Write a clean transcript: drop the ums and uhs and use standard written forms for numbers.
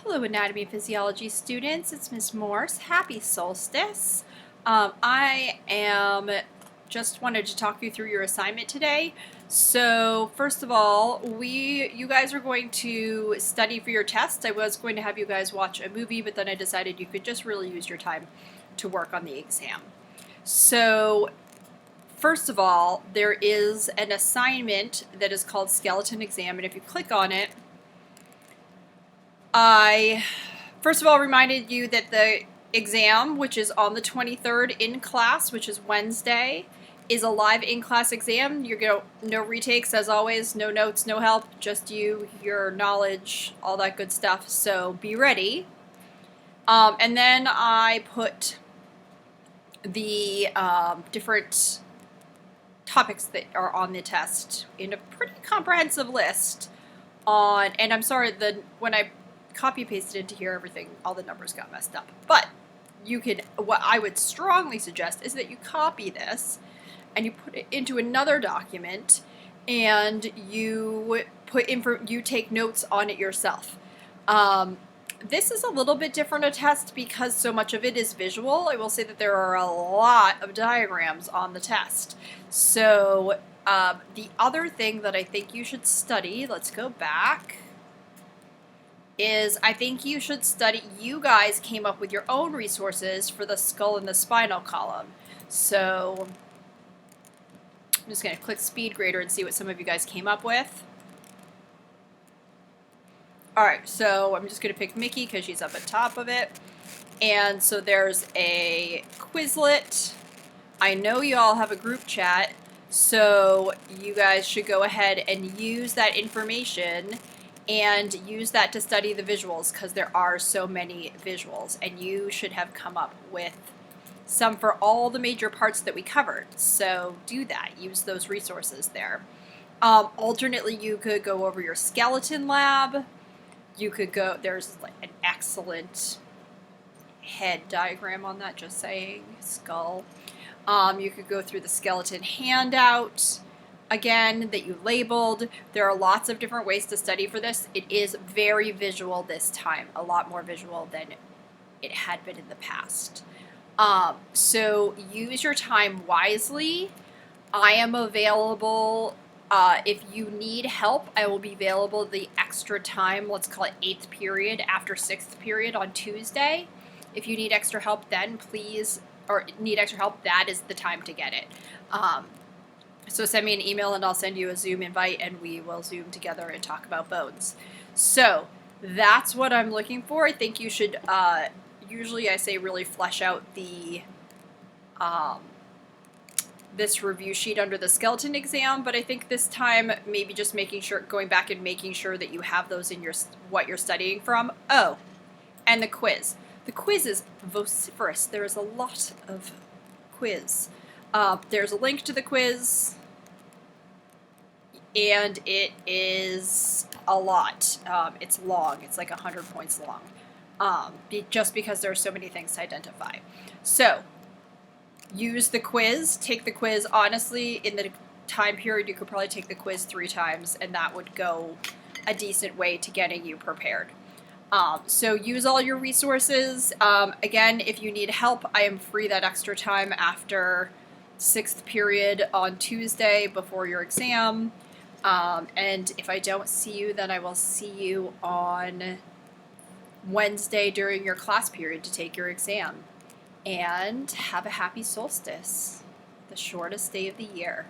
Hello, Anatomy and Physiology students. It's Ms. Morse. Happy solstice. I am just wanted to talk you through your assignment today. So first of all, you guys are going to study for your test. I was going to have you guys watch a movie, but then I decided you could just really use your time to work on the exam. So first of all, there is an assignment that is called Skeleton Exam, and if you click on it, I first of all reminded you that the exam, which is on the 23rd in class, which is Wednesday, is a live in-class exam. You're going to no retakes as always, no notes, no help, just you, your knowledge, all that good stuff. So be ready. And then I put the different topics that are on the test in a pretty comprehensive list on, and I'm sorry, when I copy pasted into here, all the numbers got messed up. But what I would strongly suggest is that you copy this and you put it into another document and you take notes on it yourself. This is a little bit different a test because so much of it is visual. I will say that there are a lot of diagrams on the test. So the other thing that I think you should study, let's go back, is I think you should study, you guys came up with your own resources for the skull and the spinal column. So I'm just going to click speed grader and see what some of you guys came up with. Alright, so I'm just going to pick Mickey because she's up at top of it. And so there's a Quizlet. I know you all have a group chat, so you guys should go ahead and use that information and use that to study the visuals because there are so many visuals, and you should have come up with some for all the major parts that we covered. So do that. Use those resources there. Alternately, you could go over your skeleton lab. You could go, there's like an excellent head diagram on that, just saying, skull. You could go through the skeleton handout, again, that you labeled. There are lots of different ways to study for this. It is very visual this time, a lot more visual than it had been in the past. So use your time wisely. I am available. If you need help, I will be available the extra time, let's call it 8th period after 6th period on Tuesday. If you need extra help then, please, or need extra help, that is the time to get it. So send me an email and I'll send you a Zoom invite and we will Zoom together and talk about bones. So that's what I'm looking for. I think you should, usually I say really flesh out the, this review sheet under the skeleton exam, but I think this time maybe just going back and making sure that you have those in what you're studying from. Oh, and the quiz. The quiz is vociferous. There is a lot of quiz. There's a link to the quiz, and it is a lot. It's long. It's like 100 points long, just because there are so many things to identify. So use the quiz. Take the quiz. Honestly, in the time period, you could probably take the quiz 3 times, and that would go a decent way to getting you prepared. So use all your resources. Again, if you need help, I am free that extra time after 6th period on Tuesday before your exam. And if I don't see you, then I will see you on Wednesday during your class period to take your exam. And have a happy solstice, the shortest day of the year.